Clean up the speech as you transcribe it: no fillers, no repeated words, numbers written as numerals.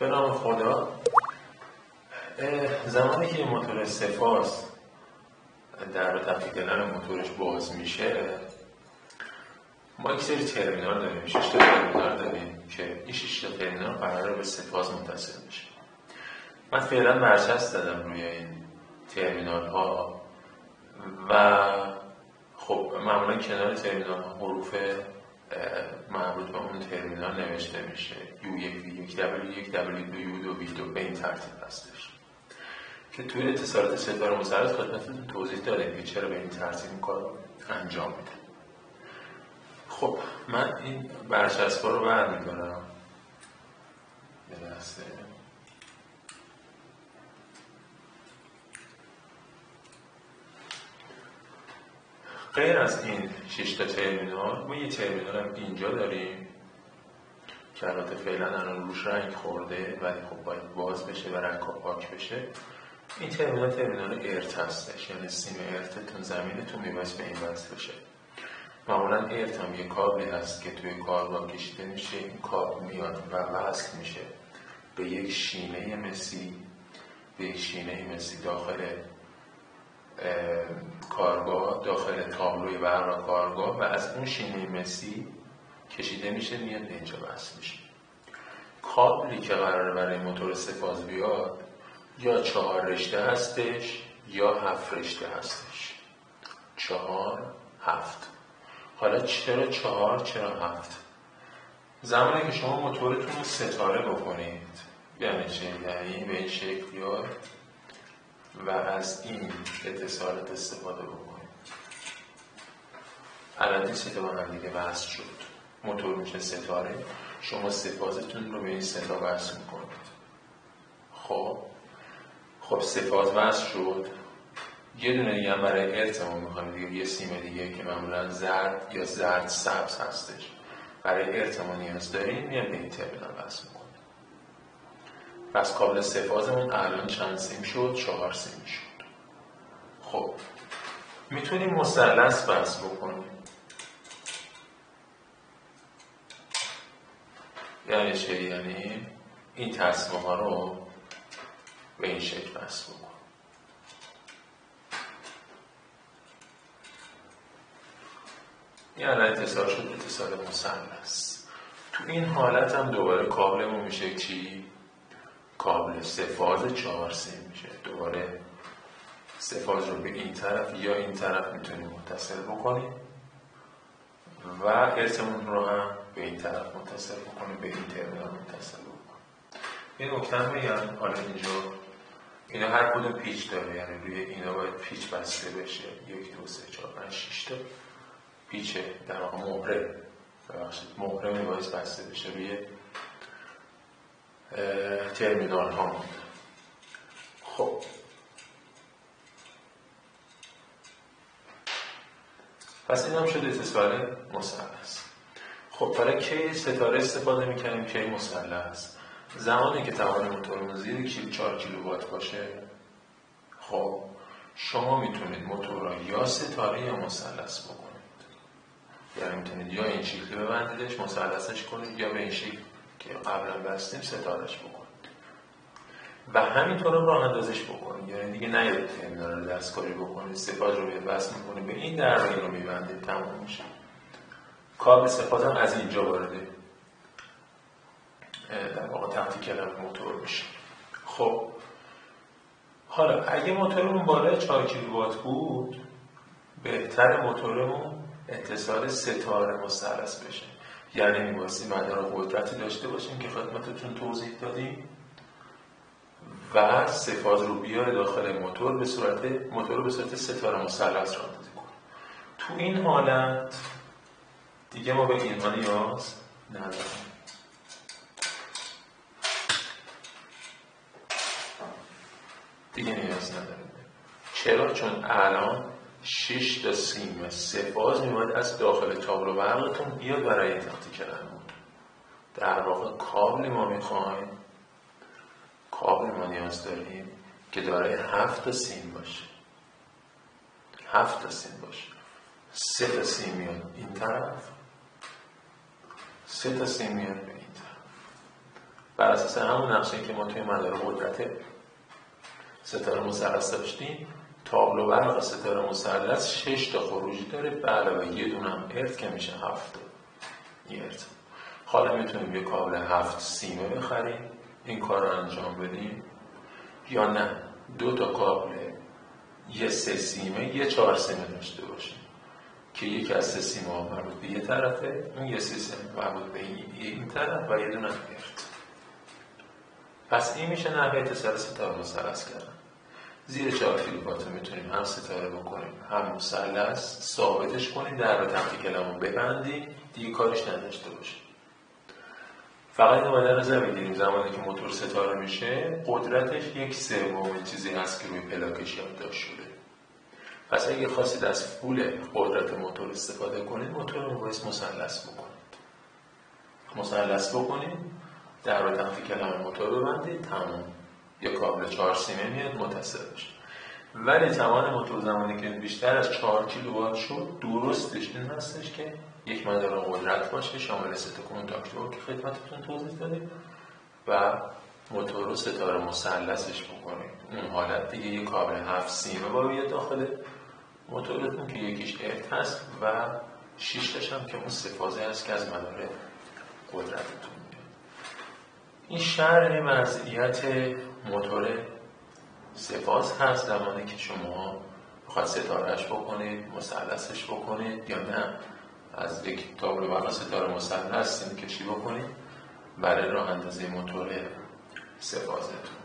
به نام خدا. زمانی که موتور سه فاز در تفکیک کردن موتورش باز میشه، ما یک سری ترمینال داریم، 6 تا ترمینال داریم که این 6 تا ترمینال قراره به سه فاز متصل بشه. من فعلا برچسب دادم روی این ترمینال ها و خب معمولا کنار ترمینال ها حروف مربوط به اون ترمینال نوشته میشه، U1 V1 W1 W2 U2 V2 به این ترتیب هستش که توی اتصالات ستاره مثلث خدمتتون توضیح دادیم که چرا به این ترتیب این کار رو انجام میده. خب من این برچسب‌ها رو برمی‌دارم به دسته غیر از این 6 تا ترمینال ما یه ترمینال هم اینجا داریم که البته فعلا الان روش رنگ خورده ولی خب باید باز بشه و رنگ پاک بشه. این ترمینال ارت هستش، یعنی سیم ارتتون زمینتون میباید به این وصل بشه. معمولا ارت هم یه کابلی هست که توی کاربان کشیده میشه، این کابل میاد و وصل میشه به یک شینه مسی داخل کارگاه، داخل تابلوی برق کارگاه، و از اون شینه مسی کشیده میشه میاد به اینجا وصل میشه. کابلی که قراره برای موتور سه فاز بیاد یا 4 رشته هستش یا 7 رشته هستش. 4 7. حالا چرا 4 چرا 7؟ زمانی که شما موتورتون رو ستاره بکنید یعنی چه؟ یعنی به این شکل بیاد و از این اتصالات استفاده بکنید. الان این سه تا با هم دیگه وصل شد، موتور میشه ستاره، شما سه فازتون رو به این سه تا وصل میکنید. خب سه فاز وصل شد، یه دونه دیگه هم برای ارتمون میخوایم دیگه، یه سیم دیگه که معمولا زرد یا زرد سبز هستش، برای ارتمون نیاز داریم، میام به این ترمینال وصل میکنیم. پس کابل سه فازمون الان چند سیم شد؟ 4 سیم شد. خب میتونیم مثلث وصل بکنیم. یعنی چه؟ یعنی این تسمه ها رو به این شکل وصل بکنیم. این الان اتصال شد، اتصال مثلث. تو این حالت هم دوباره کابلمون میشه چی؟ کابل سه فاز 4 سیم میشه. دوباره سه فاز رو به این طرف یا این طرف میتونیم متصل بکنیم و ارتمون رو هم به این طرف متصل بکنیم، به این ترمینال متصل بکنیم. این نکته هم بگم، حالا اینجا اینا هر کدوم پیچ داره، یعنی روی اینا باید پیچ بسته بشه. 1 2 3 4 5 6 تا پیچه، در واقع مهره میباید بسته بشه روی ترمینال ها. خب پس این هم شده اتصال مثلث. خب برای کی ستاره استفاده میکنیم؟ کی مثلث؟ زمانی که توان موتورمون زیر 4 کیلووات باشه. خب شما میتونید موتور را یا ستاره یا مثلث بکنید، یعنی میتونید یا این شکلی ببندیدش مثلثش کنید یا به این شکل که قبلا بستیم ستارهش بکنید و همینطور هم راه اندازش بکنید. یعنی دیگه نیاید ترمینال رو دستکاری بکنید، سه فاز رو وصل میکنید به این، در این رو میبندید، تمام میشه. کابل سه فاز هم از اینجا وارد در واقع تفکیک کردن موتور میشه. خب حالا اگه موتورمون بالای 4 کیلووات بود، بهتر موتورمون اتصال ستاره مثلث بشه. یعنی میبایستی مدار قدرتی داشته باشیم که خدمتتون توضیح دادیم و سه فاز رو بیاره داخل موتور، به صورت ستاره مثلث رانندگی کنه. تو این حالت دیگه ما به اینها نیاز نداریم. چرا؟ چون الان 6 تا سیم سه فاز میباید از داخل تابلو برقتون بیاد برای تفکیک کردن موتور. در واقع کابل ما میخوایم، کابل ما نیاز داریم که دارای 7 تا سیم باشه. 7 تا سیم باشه. 3 تا سیم میاد این طرف، 3 تا سیم میاد به این طرف. بر اساس همون نقشه‌ای که ما توی مدار قدرت ستاره مثلث داشتیم، تابلو برق ستاره مثلث 6 تا خروجی داره به علاوه یه دونه هم ارث که میشه 7 ارث. حالا میتونیم یه کابل 7 سیمه بخریم این کار رو انجام بدیم، یا نه 2 تا کابل یه 3 سیمه یه 4 سیمه داشته باشیم که یکی از 3 سیمه ها مربوط به یه طرفه، اون یه 3 سیمه مربوط به این طرف و یه دونه ارث. پس این میشه نحوه اتصال ستاره مثلث کردن. زیر 4 فیلیپاتو میتونیم هم ستاره بکنیم هم مثلث، ثابتش کنیم، در رو تختی کلمو ببندیم، دیگه کارش نداشته باشیم. فقط این رو نظر بگیریم زمانی که موتور ستاره میشه قدرتش 1/3 چیزی هست که روی پلاکش یادداشت شده. پس اگه خواستید از فول قدرت موتور استفاده کنید، موتور رو باید مثلث بکنید، در رو تختی کلم موتور ببندید، تمام. یک کابل 4 سیمه میاد متصل بشه. ولی توان موتور زمانی که بیشتر از 4 کیلووات شد، درستش این هستش که یک مدار قدرت باشه شامل 3 تا کنتاکتور که خدمتتون توضیح دادیم و موتور رو ستاره مثلثش بکنید. اون حالت دیگه یک کابل 7 سیمه با بیاد داخل موتورتون که یکیش ارث هست و 6 تاش هم که اون 3 فازه هست که از مدار قدرتتون میاد. این شرح وضعیت موتور 3 فاز هست زمانی که شما بخواید ستارهش بکنید، مثلثش بکنید، یا نه از یک تابلو برق ستاره مثلث کشی بکنید برای راه اندازی موتور 3 فازتون.